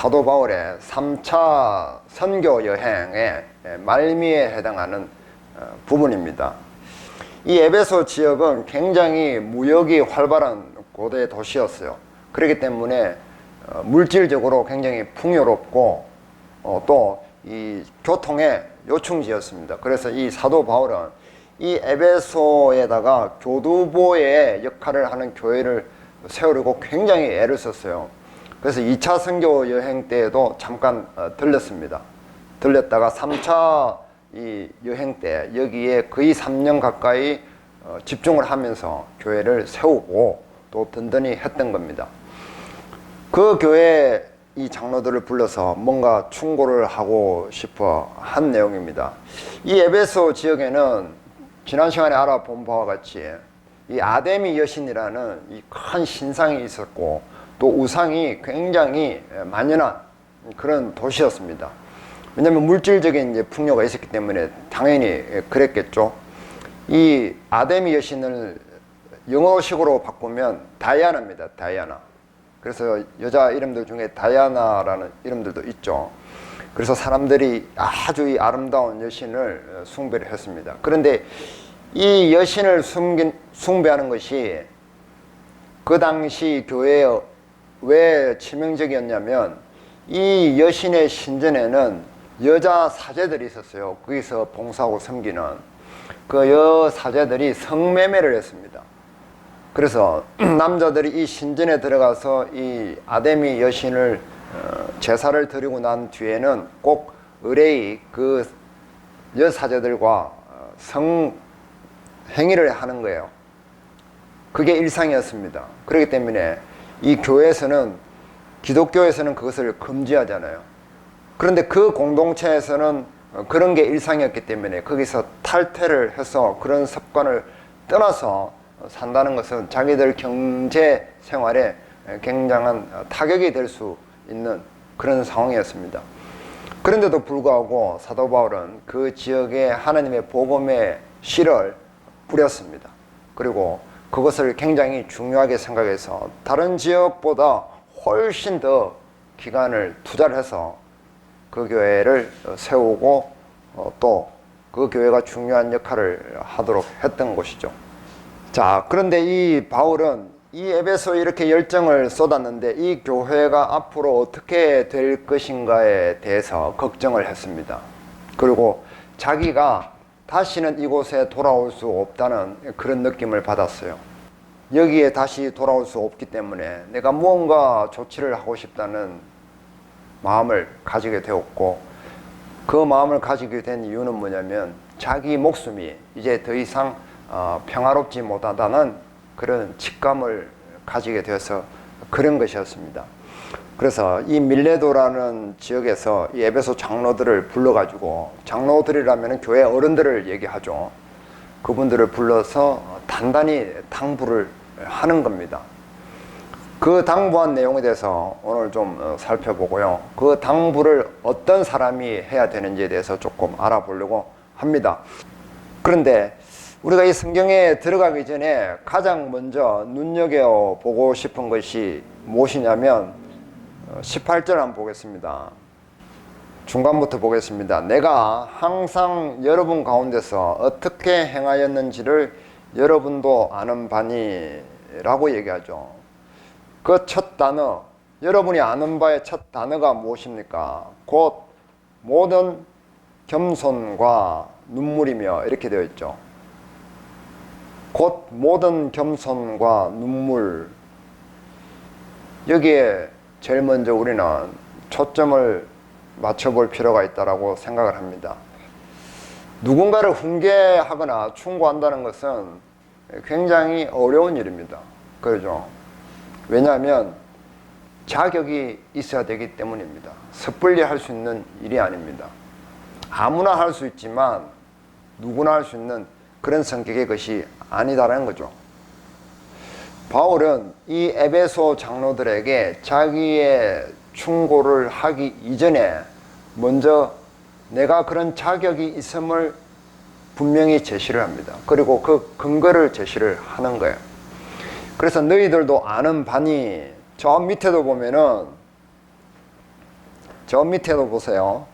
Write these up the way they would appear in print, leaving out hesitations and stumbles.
사도 바울의 3차 선교 여행의 말미에 해당하는 부분입니다. 이 에베소 지역은 굉장히 무역이 활발한 고대 도시였어요. 그렇기 때문에 물질적으로 굉장히 풍요롭고 또 이 교통의 요충지였습니다. 그래서 이 사도 바울은 이 에베소에다가 교두보의 역할을 하는 교회를 세우려고 굉장히 애를 썼어요. 그래서 2차 선교 여행 때에도 잠깐 들렸습니다. 들렸다가 3차 이 여행 때 여기에 거의 3년 가까이 집중을 하면서 교회를 세우고 또 든든히 했던 겁니다. 그 교회 이 장로들을 불러서 뭔가 충고를 하고 싶어 한 내용입니다. 이 에베소 지역에는 지난 시간에 알아본 바와 같이 이 아데미 여신이라는 이 큰 신상이 있었고 또 우상이 굉장히 만연한 그런 도시였습니다. 왜냐하면 물질적인 이제 풍요가 있었기 때문에 당연히 그랬겠죠. 이 아데미 여신을 영어식으로 바꾸면 다이아나입니다. 다이아나. 그래서 여자 이름들 중에 다이아나라는 이름들도 있죠. 그래서 사람들이 아주 이 아름다운 여신을 숭배를 했습니다. 그런데 이 여신을 숭배하는 것이 그 당시 교회에 왜 치명적이었냐면 이 여신의 신전에는 여자 사제들이 있었어요. 거기서 봉사하고 섬기는 그 여사제들이 성매매를 했습니다. 그래서 남자들이 이 신전에 들어가서 이 아데미 여신을 제사를 드리고 난 뒤에는 꼭 의뢰의 그 여사제들과 성행위를 하는 거예요. 그게 일상이었습니다. 그렇기 때문에 이 교회에서는 기독교에서는 그것을 금지하잖아요. 그런데 그 공동체에서는 그런 게 일상이었기 때문에 거기서 탈퇴를 해서 그런 습관을 떠나서 산다는 것은 자기들 경제 생활에 굉장한 타격이 될 수 있는 그런 상황이었습니다. 그런데도 불구하고 사도 바울은 그 지역에 하나님의 복음의 씨를 뿌렸습니다. 그리고 그것을 굉장히 중요하게 생각해서 다른 지역보다 훨씬 더 기간을 투자를 해서 그 교회를 세우고 또 그 교회가 중요한 역할을 하도록 했던 것이죠. 자, 그런데 이 바울은 이 에베소에 이렇게 열정을 쏟았는데 이 교회가 앞으로 어떻게 될 것인가에 대해서 걱정을 했습니다. 그리고 자기가 다시는 이곳에 돌아올 수 없다는 그런 느낌을 받았어요. 여기에 다시 돌아올 수 없기 때문에 내가 무언가 조치를 하고 싶다는 마음을 가지게 되었고, 그 마음을 가지게 된 이유는 뭐냐면 자기 목숨이 이제 더 이상 평화롭지 못하다는 그런 직감을 가지게 되어서 그런 것이었습니다. 그래서 이 밀레도라는 지역에서 이 에베소 장로들을 불러가지고, 장로들이라면 교회 어른들을 얘기하죠. 그분들을 불러서 단단히 당부를 하는 겁니다. 그 당부한 내용에 대해서 오늘 좀 살펴보고요. 그 당부를 어떤 사람이 해야 되는지에 대해서 조금 알아보려고 합니다. 그런데 우리가 이 성경에 들어가기 전에 가장 먼저 눈여겨보고 싶은 것이 무엇이냐면 18절 한번 보겠습니다. 중간부터 보겠습니다. 내가 항상 여러분 가운데서 어떻게 행하였는지를 여러분도 아는 바니 라고 얘기하죠. 그 첫 단어, 여러분이 아는 바의 첫 단어가 무엇입니까? 곧 모든 겸손과 눈물이며 이렇게 되어 있죠. 곧 모든 겸손과 눈물. 여기에 제일 먼저 우리는 초점을 맞춰볼 필요가 있다고 생각을 합니다. 누군가를 훈계하거나 충고한다는 것은 굉장히 어려운 일입니다. 그렇죠? 왜냐하면 자격이 있어야 되기 때문입니다. 섣불리 할 수 있는 일이 아닙니다. 아무나 할 수 있지만 누구나 할 수 있는 그런 성격의 것이 아니다라는 거죠. 바울은 이 에베소 장로들에게 자기의 충고를 하기 이전에 먼저 내가 그런 자격이 있음을 분명히 제시를 합니다. 그리고 그 근거를 제시를 하는 거예요. 그래서 너희들도 아는 바니, 저 밑에도 보면은 저 밑에도 보세요.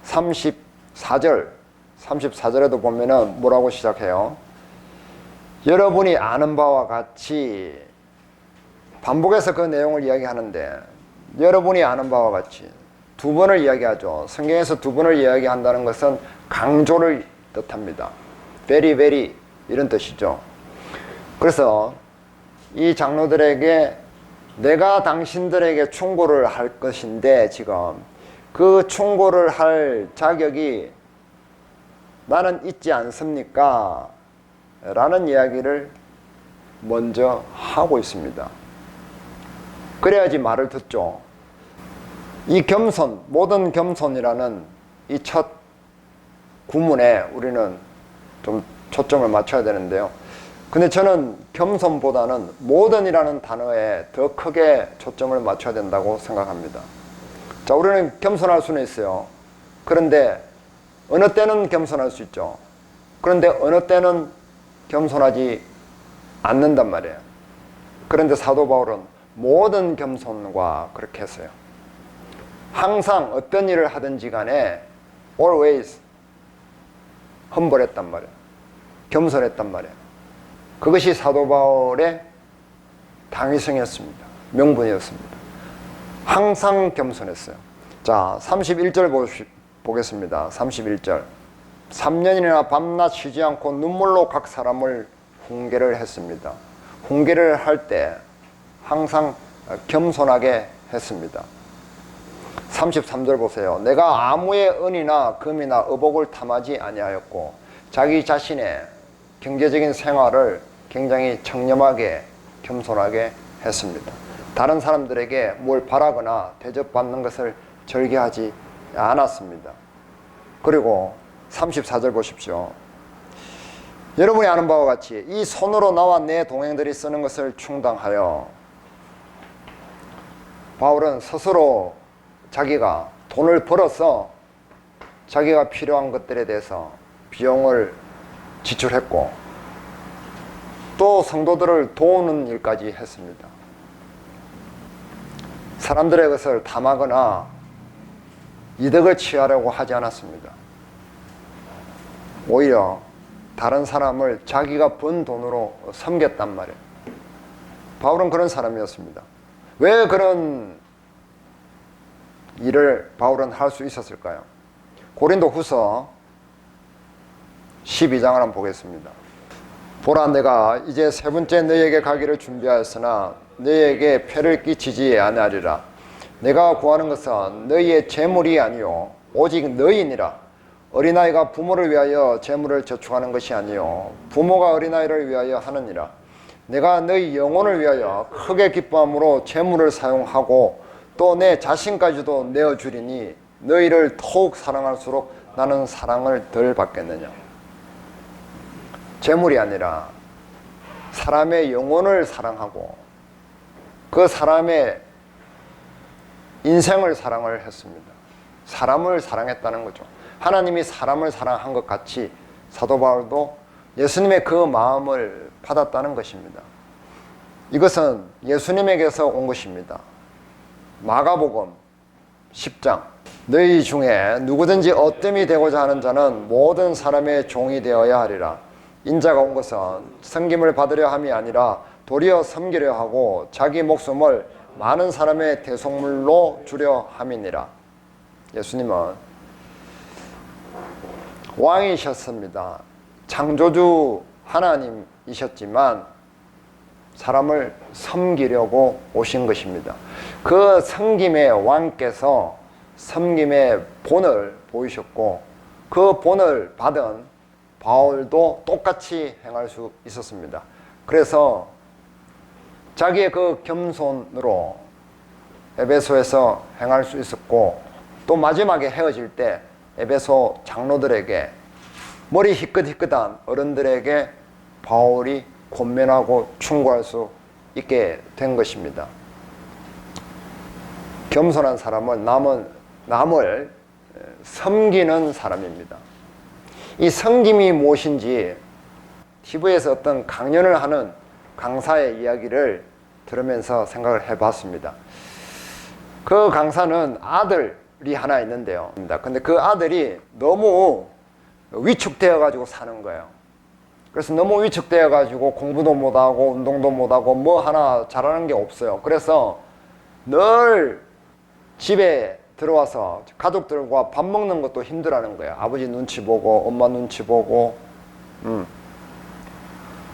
34절에도 보면은 뭐라고 시작해요? 여러분이 아는 바와 같이, 반복해서 그 내용을 이야기하는데 여러분이 아는 바와 같이 두 번을 이야기하죠. 성경에서 두 번을 이야기한다는 것은 강조를 뜻합니다. very very 이런 뜻이죠. 그래서 이 장로들에게 내가 당신들에게 충고를 할 것인데 지금 그 충고를 할 자격이 나는 있지 않습니까? 라는 이야기를 먼저 하고 있습니다. 그래야지 말을 듣죠. 이 겸손, 모든 겸손이라는 이 첫 구문에 우리는 좀 초점을 맞춰야 되는데요. 근데 저는 겸손보다는 모든이라는 단어에 더 크게 초점을 맞춰야 된다고 생각합니다. 자, 우리는 겸손할 수는 있어요. 그런데 어느 때는 겸손할 수 있죠. 그런데 어느 때는 겸손하지 않는단 말이에요. 그런데 사도 바울은 모든 겸손과 그렇게 했어요. 항상 어떤 일을 하든지 간에 always 험벌했단 말이에요. 겸손했단 말이에요. 그것이 사도 바울의 당위성이었습니다. 명분이었습니다. 항상 겸손했어요. 자, 31절 보겠습니다. 31절. 3년이나 밤낮 쉬지 않고 눈물로 각 사람을 훈계를 했습니다. 훈계를 할 때 항상 겸손하게 했습니다. 33절 보세요. 내가 아무의 은이나 금이나 의복을 탐하지 아니하였고 자기 자신의 경제적인 생활을 굉장히 청렴하게 겸손하게 했습니다. 다른 사람들에게 뭘 바라거나 대접받는 것을 절개하지 않았습니다. 그리고 34절 보십시오. 여러분이 아는 바와 같이 이 손으로 나와 내 동행들이 쓰는 것을 충당하여, 바울은 스스로 자기가 돈을 벌어서 자기가 필요한 것들에 대해서 비용을 지출했고 또 성도들을 도우는 일까지 했습니다. 사람들의 것을 탐하거나 이득을 취하려고 하지 않았습니다. 오히려 다른 사람을 자기가 번 돈으로 섬겼단 말이에요. 바울은 그런 사람이었습니다. 왜 그런 일을 바울은 할 수 있었을까요? 고린도 후서 12장을 한번 보겠습니다. 보라, 내가 이제 세 번째 너희에게 가기를 준비하였으나 너희에게 폐를 끼치지 아니하리라. 내가 구하는 것은 너희의 재물이 아니요 오직 너희니라. 어린아이가 부모를 위하여 재물을 저축하는 것이 아니요 부모가 어린아이를 위하여 하느니라. 내가 너희 영혼을 위하여 크게 기뻐함으로 재물을 사용하고 또 내 자신까지도 내어주리니 너희를 더욱 사랑할수록 나는 사랑을 덜 받겠느냐. 재물이 아니라 사람의 영혼을 사랑하고 그 사람의 인생을 사랑을 했습니다. 사람을 사랑했다는 거죠. 하나님이 사람을 사랑한 것 같이 사도 바울도 예수님의 그 마음을 받았다는 것입니다. 이것은 예수님에게서 온 것입니다. 마가복음 10장. 너희 중에 누구든지 어뜸이 되고자 하는 자는 모든 사람의 종이 되어야 하리라. 인자가 온 것은 섬김을 받으려 함이 아니라 도리어 섬기려 하고 자기 목숨을 많은 사람의 대속물로 주려 함이니라. 예수님은 왕이셨습니다. 창조주 하나님이셨지만 사람을 섬기려고 오신 것입니다. 그 섬김의 왕께서 섬김의 본을 보이셨고 그 본을 받은 바울도 똑같이 행할 수 있었습니다. 그래서 자기의 그 겸손으로 에베소에서 행할 수 있었고 또 마지막에 헤어질 때 에베소 장로들에게 머리 희끗희끗한 어른들에게 바울이 권면하고 충고할 수 있게 된 것입니다. 겸손한 사람은 남을 섬기는 사람입니다. 이 섬김이 무엇인지 TV에서 어떤 강연을 하는 강사의 이야기를 들으면서 생각을 해봤습니다. 그 강사는 아들, 하나 있는데요. 근데 그 아들이 너무 위축되어 가지고 사는 거예요. 그래서 너무 위축되어 가지고 공부도 못하고 운동도 못하고 뭐 하나 잘하는 게 없어요. 그래서 늘 집에 들어와서 가족들과 밥 먹는 것도 힘들어하는 거예요. 아버지 눈치 보고 엄마 눈치 보고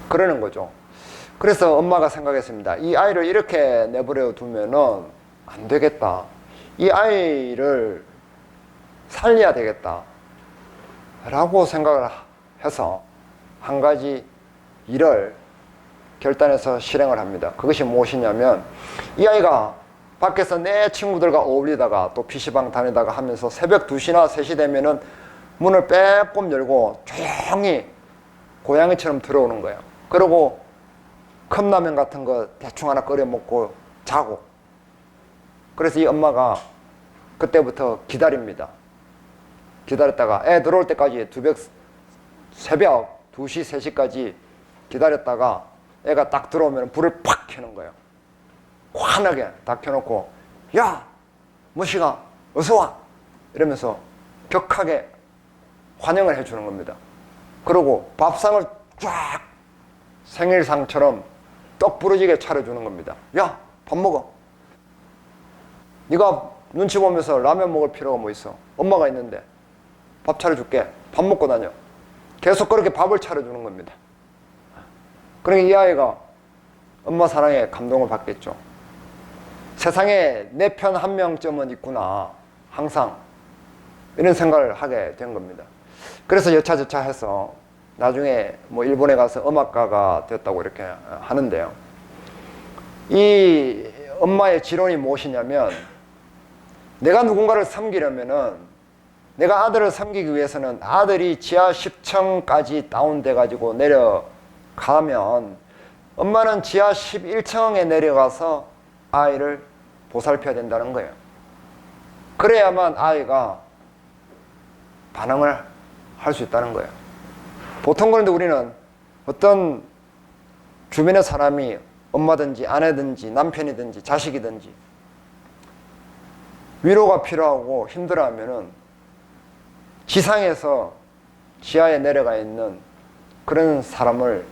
그러는 거죠. 그래서 엄마가 생각했습니다. 이 아이를 이렇게 내버려 두면은 안 되겠다. 이 아이를 살려야 되겠다 라고 생각을 해서 한 가지 일을 결단해서 실행을 합니다. 그것이 무엇이냐면, 이 아이가 밖에서 내 친구들과 어울리다가 또 PC방 다니다가 하면서 새벽 2시나 3시 되면은 문을 빼꼼 열고 조용히 고양이처럼 들어오는 거예요. 그리고 컵라면 같은 거 대충 하나 끓여 먹고 자고. 그래서 이 엄마가 그때부터 기다립니다. 기다렸다가 애 들어올 때까지 새벽 2시, 3시까지 기다렸다가 애가 딱 들어오면 불을 팍 켜는 거예요. 환하게 다 켜놓고, 야, 모시가 어서 와! 이러면서 격하게 환영을 해주는 겁니다. 그리고 밥상을 쫙 생일상처럼 떡 부러지게 차려주는 겁니다. 야, 밥 먹어. 네가 눈치 보면서 라면 먹을 필요가 뭐 있어? 엄마가 있는데 밥 차려줄게. 밥 먹고 다녀. 계속 그렇게 밥을 차려주는 겁니다. 그러니까 이 아이가 엄마 사랑에 감동을 받겠죠. 세상에 내 편 한 명쯤은 있구나. 항상 이런 생각을 하게 된 겁니다. 그래서 여차저차 해서 나중에 뭐 일본에 가서 음악가가 됐다고 이렇게 하는데요. 이 엄마의 지론이 무엇이냐면, 내가 누군가를 섬기려면은, 내가 아들을 섬기기 위해서는 아들이 지하 10층까지 다운돼 가지고 내려가면 엄마는 지하 11층에 내려가서 아이를 보살펴야 된다는 거예요. 그래야만 아이가 반응을 할 수 있다는 거예요. 보통 그런데 우리는 어떤 주변의 사람이 엄마든지 아내든지 남편이든지 자식이든지 위로가 필요하고 힘들어하면은 지상에서 지하에 내려가 있는 그런 사람을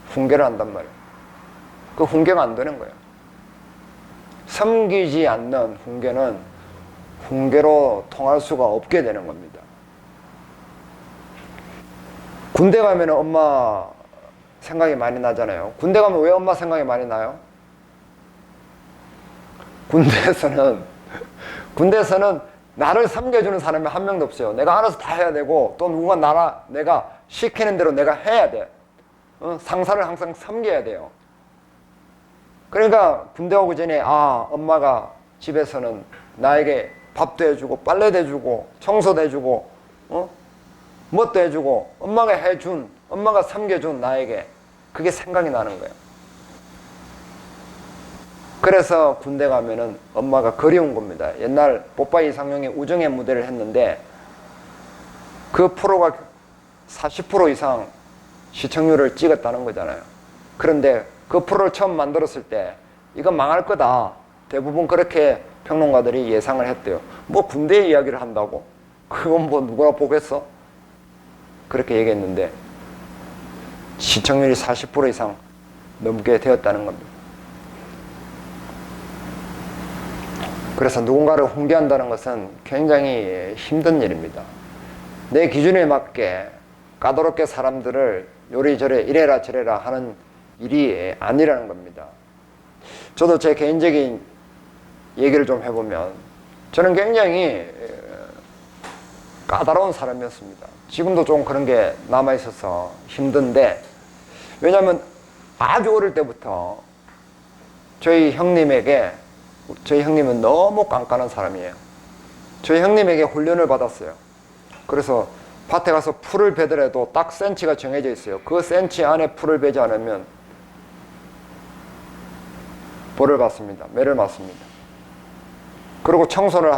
훈계를 한단 말이에요. 그 훈계가 안 되는 거예요. 섬기지 않는 훈계는 훈계로 통할 수가 없게 되는 겁니다. 군대 가면 엄마 생각이 많이 나잖아요. 군대 가면 왜 엄마 생각이 많이 나요? 군대에서는 나를 섬겨주는 사람이 한 명도 없어요. 내가 알아서 다 해야 되고, 또 누가 내가 시키는 대로 내가 해야 돼. 상사를 항상 섬겨야 돼요. 그러니까 군대 오기 전에, 엄마가 집에서는 나에게 밥도 해주고 빨래도 해주고 청소도 해주고 뭣도 해주고 엄마가 섬겨준 나에게 그게 생각이 나는 거예요. 그래서 군대 가면은 엄마가 그리운 겁니다. 옛날 뽀빠이 이상형의 우정의 무대를 했는데 그 프로가 40% 이상 시청률을 찍었다는 거잖아요. 그런데 그 프로를 처음 만들었을 때 이건 망할 거다. 대부분 그렇게 평론가들이 예상을 했대요. 뭐 군대 이야기를 한다고? 그건 뭐 누구나 보겠어? 그렇게 얘기했는데 시청률이 40% 이상 넘게 되었다는 겁니다. 그래서 누군가를 훈계한다는 것은 굉장히 힘든 일입니다. 내 기준에 맞게 까다롭게 사람들을 요리저리 이래라 저래라 하는 일이 아니라는 겁니다. 저도 제 개인적인 얘기를 좀 해보면 저는 굉장히 까다로운 사람이었습니다. 지금도 좀 그런 게 남아있어서 힘든데, 왜냐하면 아주 어릴 때부터 저희 형님은 너무 깐깐한 사람이에요. 저희 형님에게 훈련을 받았어요. 그래서 밭에 가서 풀을 베더라도 딱 센치가 정해져 있어요. 그 센치 안에 풀을 베지 않으면 벌을 받습니다. 매를 맞습니다. 그리고 청소를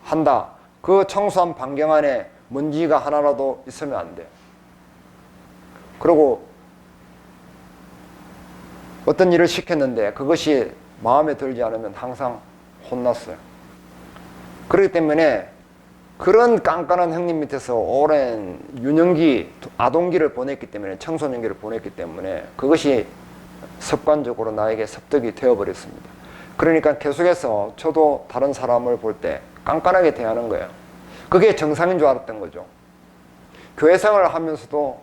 한다. 그 청소한 반경 안에 먼지가 하나라도 있으면 안 돼요. 그리고 어떤 일을 시켰는데 그것이 마음에 들지 않으면 항상 혼났어요. 그렇기 때문에 그런 깐깐한 형님 밑에서 오랜 유년기, 아동기를 보냈기 때문에, 청소년기를 보냈기 때문에 그것이 습관적으로 나에게 습득이 되어버렸습니다. 그러니까 계속해서 저도 다른 사람을 볼 때 깐깐하게 대하는 거예요. 그게 정상인 줄 알았던 거죠. 교회 생활을 하면서도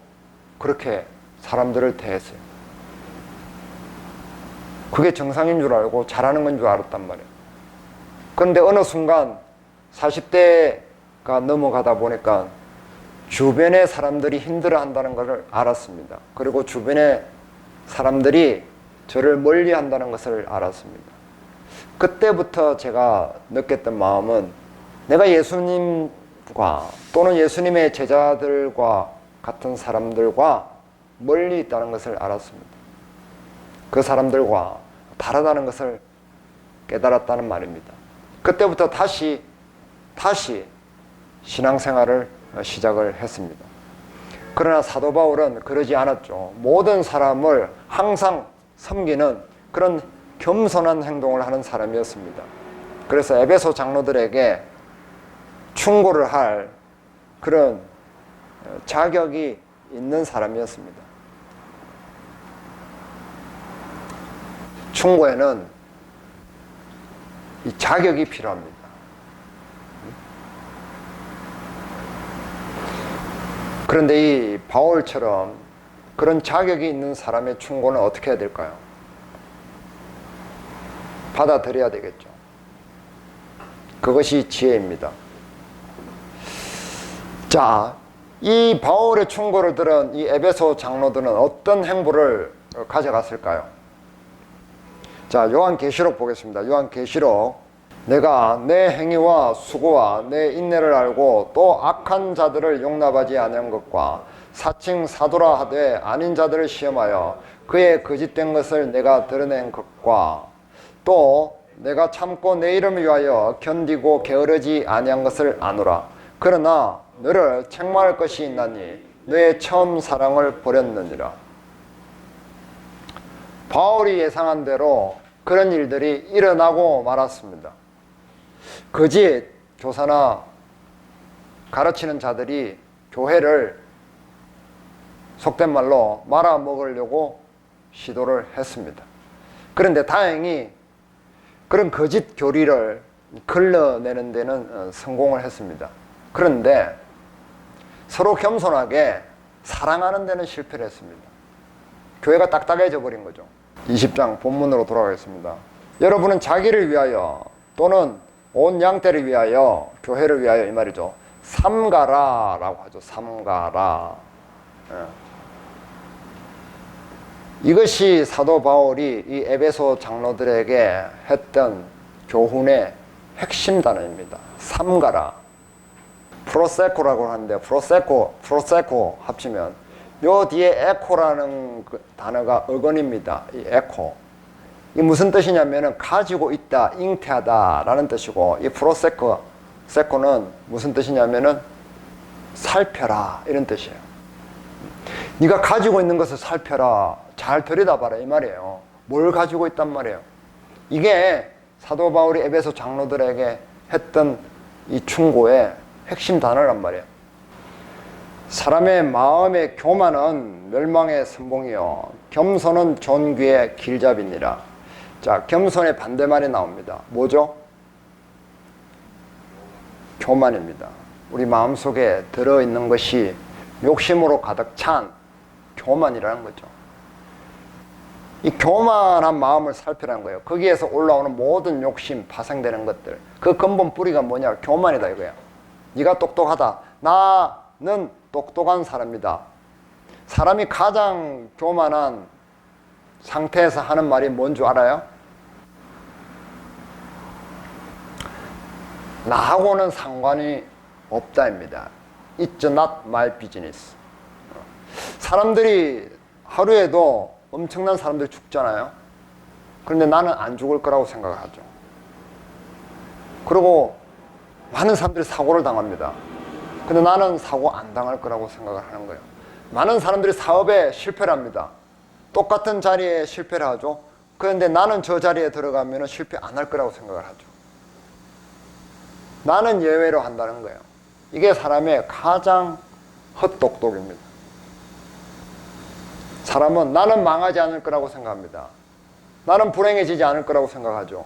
그렇게 사람들을 대했어요. 그게 정상인 줄 알고 잘하는 건 줄 알았단 말이에요. 그런데 어느 순간 40대가 넘어가다 보니까 주변의 사람들이 힘들어 한다는 것을 알았습니다. 그리고 주변의 사람들이 저를 멀리 한다는 것을 알았습니다. 그때부터 제가 느꼈던 마음은 내가 예수님과 또는 예수님의 제자들과 같은 사람들과 멀리 있다는 것을 알았습니다. 그 사람들과 다르다는 것을 깨달았다는 말입니다. 그때부터 다시 신앙생활을 시작을 했습니다. 그러나 사도 바울은 그러지 않았죠. 모든 사람을 항상 섬기는 그런 겸손한 행동을 하는 사람이었습니다. 그래서 에베소 장로들에게 충고를 할 그런 자격이 있는 사람이었습니다. 충고에는 이 자격이 필요합니다. 그런데 이 바울처럼 그런 자격이 있는 사람의 충고는 어떻게 해야 될까요? 받아들여야 되겠죠. 그것이 지혜입니다. 자, 이 바울의 충고를 들은 이 에베소 장로들은 어떤 행보를 가져갔을까요? 자, 요한계시록 보겠습니다. 요한계시록. 내가 내 행위와 수고와 내 인내를 알고 또 악한 자들을 용납하지 아니한 것과 사칭 사도라 하되 아닌 자들을 시험하여 그의 거짓된 것을 내가 드러낸 것과 또 내가 참고 내 이름을 위하여 견디고 게으르지 아니한 것을 아노라. 그러나 너를 책망할 것이 있나니 너의 처음 사랑을 버렸느니라. 바울이 예상한 대로 그런 일들이 일어나고 말았습니다. 거짓 교사나 가르치는 자들이 교회를 속된 말로 말아먹으려고 시도를 했습니다. 그런데 다행히 그런 거짓 교리를 걸러내는 데는 성공을 했습니다. 그런데 서로 겸손하게 사랑하는 데는 실패를 했습니다. 교회가 딱딱해져 버린 거죠. 20장 본문으로 돌아가겠습니다. 여러분은 자기를 위하여 또는 온 양떼를 위하여, 교회를 위하여 이 말이죠. 삼가라 라고 하죠. 삼가라. 이것이 사도 바울이 이 에베소 장로들에게 했던 교훈의 핵심 단어입니다. 삼가라. 프로세코라고 하는데 프로세코 합치면 요 뒤에 에코라는 그 단어가 어건입니다. 이 에코. 이 무슨 뜻이냐면은 가지고 있다, 잉태하다 라는 뜻이고, 이 세코는 무슨 뜻이냐면은 살펴라 이런 뜻이에요. 네가 가지고 있는 것을 살펴라, 잘 들여다봐라 이 말이에요. 뭘 가지고 있단 말이에요. 이게 사도 바울이 에베소 장로들에게 했던 이 충고의 핵심 단어란 말이에요. 사람의 마음의 교만은 멸망의 선봉이요 겸손은 존귀의 길잡이니라. 자, 겸손의 반대말이 나옵니다. 뭐죠? 교만입니다. 우리 마음속에 들어있는 것이 욕심으로 가득 찬 교만이라는 거죠. 이 교만한 마음을 살피라는 거예요. 거기에서 올라오는 모든 욕심, 파생되는 것들, 그 근본 뿌리가 뭐냐? 교만이다 이거야. 네가 똑똑하다. 나는 똑똑한 사람이다. 사람이 가장 교만한 상태에서 하는 말이 뭔 줄 알아요? 나하고는 상관이 없다입니다. It's not my business. 사람들이 하루에도 엄청난 사람들이 죽잖아요. 그런데 나는 안 죽을 거라고 생각하죠. 그리고 많은 사람들이 사고를 당합니다. 근데 나는 사고 안 당할 거라고 생각을 하는 거예요. 많은 사람들이 사업에 실패를 합니다. 똑같은 자리에 실패를 하죠. 그런데 나는 저 자리에 들어가면 실패 안 할 거라고 생각을 하죠. 나는 예외로 한다는 거예요. 이게 사람의 가장 헛똑똑입니다. 사람은 나는 망하지 않을 거라고 생각합니다. 나는 불행해지지 않을 거라고 생각하죠.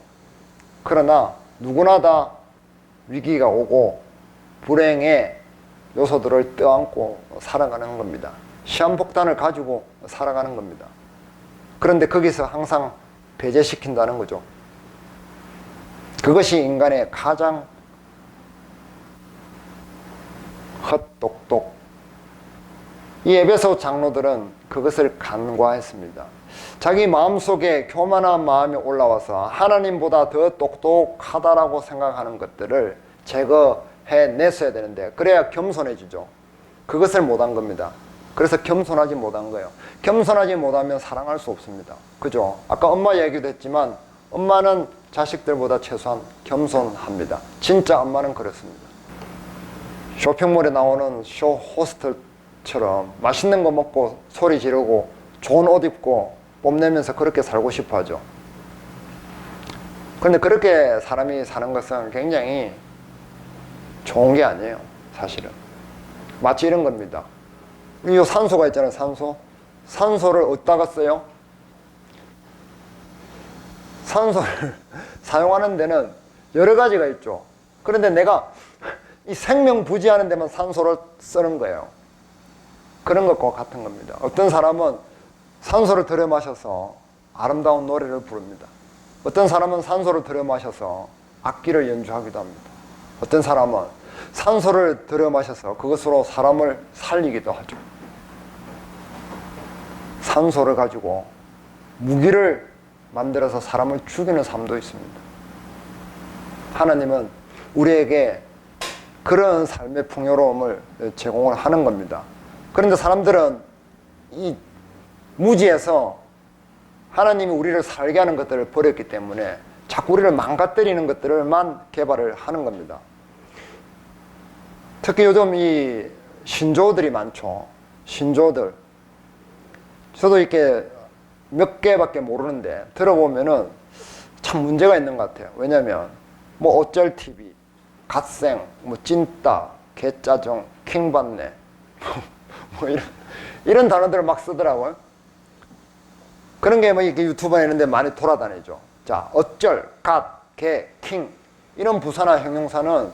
그러나 누구나 다 위기가 오고 불행의 요소들을 떠안고 살아가는 겁니다. 시한폭탄을 가지고 살아가는 겁니다. 그런데 거기서 항상 배제시킨다는 거죠. 그것이 인간의 가장 헛똑똑. 이 에베소 장로들은 그것을 간과했습니다. 자기 마음속에 교만한 마음이 올라와서 하나님보다 더 똑똑하다라고 생각하는 것들을 제거해냈어야 되는데 그래야 겸손해지죠. 그것을 못한 겁니다. 그래서 겸손하지 못한 거예요. 겸손하지 못하면 사랑할 수 없습니다. 그죠? 아까 엄마 얘기도 했지만 엄마는 자식들보다 최소한 겸손합니다. 진짜 엄마는 그렇습니다. 쇼핑몰에 나오는 쇼 호스트처럼 맛있는 거 먹고 소리 지르고 좋은 옷 입고 뽐내면서 그렇게 살고 싶어 하죠. 그런데 그렇게 사람이 사는 것은 굉장히 좋은 게 아니에요. 사실은. 마치 이런 겁니다. 이 산소가 있잖아요. 산소. 산소를 어디다가 써요? 산소를 사용하는 데는 여러 가지가 있죠. 그런데 내가 이 생명 부지하는 데만 산소를 쓰는 거예요. 그런 것과 같은 겁니다. 어떤 사람은 산소를 들여 마셔서 아름다운 노래를 부릅니다. 어떤 사람은 산소를 들여 마셔서 악기를 연주하기도 합니다. 어떤 사람은 산소를 들여 마셔서 그것으로 사람을 살리기도 하죠. 산소를 가지고 무기를 만들어서 사람을 죽이는 삶도 있습니다. 하나님은 우리에게 그런 삶의 풍요로움을 제공을 하는 겁니다. 그런데 사람들은 이 무지에서 하나님이 우리를 살게 하는 것들을 버렸기 때문에 자꾸 우리를 망가뜨리는 것들만 개발을 하는 겁니다. 특히 요즘 이 신조어들이 많죠. 신조어들. 저도 이렇게 몇 개밖에 모르는데 들어보면은 참 문제가 있는 것 같아요. 왜냐면 뭐 어쩔 TV, 갓생, 뭐 찐따, 개짜정, 킹받네 뭐 이런 단어들을 막 쓰더라고요. 그런 게 뭐 이렇게 유튜브에 있는데 많이 돌아다니죠. 자, 어쩔, 갓, 개, 킹 이런 부사나 형용사는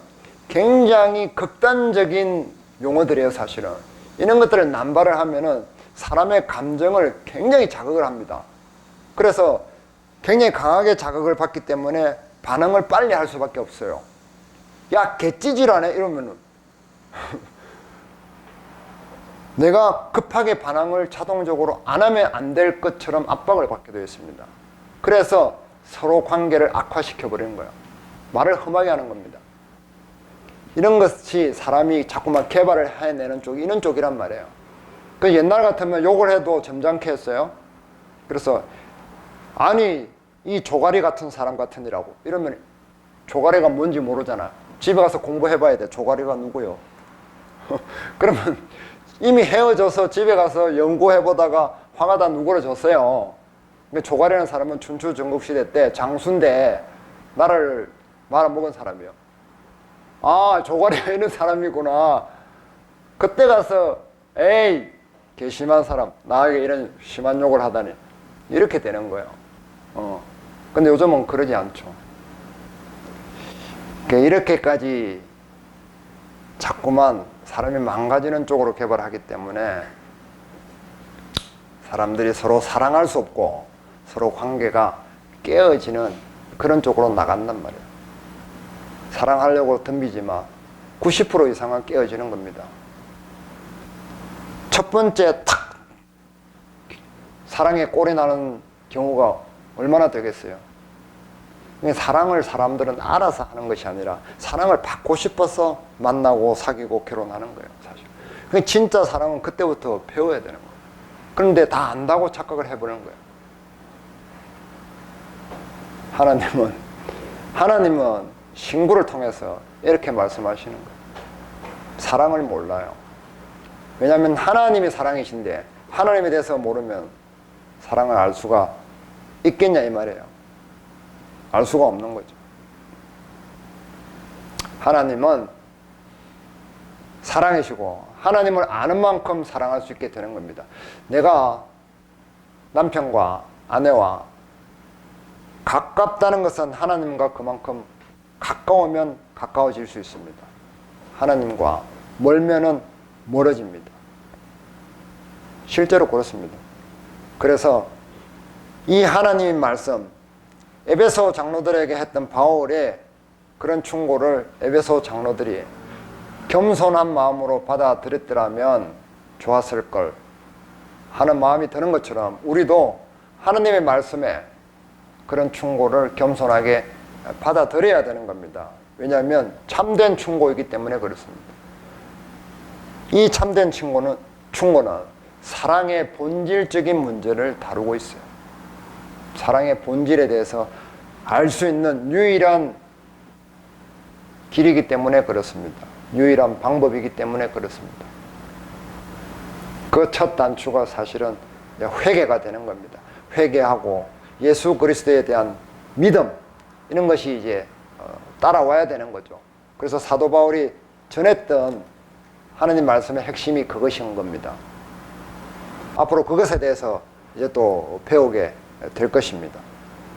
굉장히 극단적인 용어들이에요. 사실은 이런 것들을 남발을 하면은 사람의 감정을 굉장히 자극을 합니다. 그래서 굉장히 강하게 자극을 받기 때문에 반응을 빨리 할 수밖에 없어요. 야, 개찌질하네 이러면은 내가 급하게 반응을 자동적으로 안 하면 안 될 것처럼 압박을 받게 되어 있습니다. 그래서 서로 관계를 악화시켜 버리는 거예요. 말을 험하게 하는 겁니다. 이런 것이 사람이 자꾸만 개발을 해내는 쪽이 이런 쪽이란 말이에요. 그 옛날 같으면 욕을 해도 점잖게 했어요. 그래서 아니 이 조가리 같은 사람 같으니라고 이러면 조가리가 뭔지 모르잖아. 집에 가서 공부해봐야 돼. 조가리가 누구요? 그러면 이미 헤어져서 집에 가서 연구해보다가 화가 다 누그러졌어요. 조가리라는 사람은 춘추 전국시대 때 장수인데 나를 말아먹은 사람이요. 아, 조가리가 이런 사람이구나. 그때 가서 에이 개심한 사람, 나에게 이런 심한 욕을 하다니 이렇게 되는 거예요. 근데 요즘은 그러지 않죠. 이렇게까지 자꾸만 사람이 망가지는 쪽으로 개발하기 때문에 사람들이 서로 사랑할 수 없고 서로 관계가 깨어지는 그런 쪽으로 나간단 말이에요. 사랑하려고 덤비지만 90% 이상은 깨어지는 겁니다. 첫 번째 탁 사랑에 꼴이 나는 경우가 얼마나 되겠어요. 사랑을 사람들은 알아서 하는 것이 아니라 사랑을 받고 싶어서 만나고 사귀고 결혼하는 거예요. 사실 진짜 사랑은 그때부터 배워야 되는 거예요. 그런데 다 안다고 착각을 해버리는 거예요. 하나님은 신구를 통해서 이렇게 말씀하시는 거예요. 사랑을 몰라요. 왜냐하면 하나님이 사랑이신데 하나님에 대해서 모르면 사랑을 알 수가 있겠냐 이 말이에요. 알 수가 없는 거죠. 하나님은 사랑이시고 하나님을 아는 만큼 사랑할 수 있게 되는 겁니다. 내가 남편과 아내와 가깝다는 것은 하나님과 그만큼 가까우면 가까워질 수 있습니다. 하나님과 멀면은 멀어집니다. 실제로 그렇습니다. 그래서 이 하나님의 말씀, 에베소 장로들에게 했던 바울의 그런 충고를 에베소 장로들이 겸손한 마음으로 받아들였더라면 좋았을 걸 하는 마음이 드는 것처럼 우리도 하나님의 말씀에 그런 충고를 겸손하게 받아들여야 되는 겁니다. 왜냐하면 참된 충고이기 때문에 그렇습니다. 이 참된 충고는 사랑의 본질적인 문제를 다루고 있어요. 사랑의 본질에 대해서 알 수 있는 유일한 길이기 때문에 그렇습니다. 유일한 방법이기 때문에 그렇습니다. 그 첫 단추가 사실은 회개가 되는 겁니다. 회개하고 예수 그리스도에 대한 믿음, 이런 것이 이제 따라와야 되는 거죠. 그래서 사도 바울이 전했던 하나님 말씀의 핵심이 그것인 겁니다. 앞으로 그것에 대해서 이제 또 배우게 될 것입니다.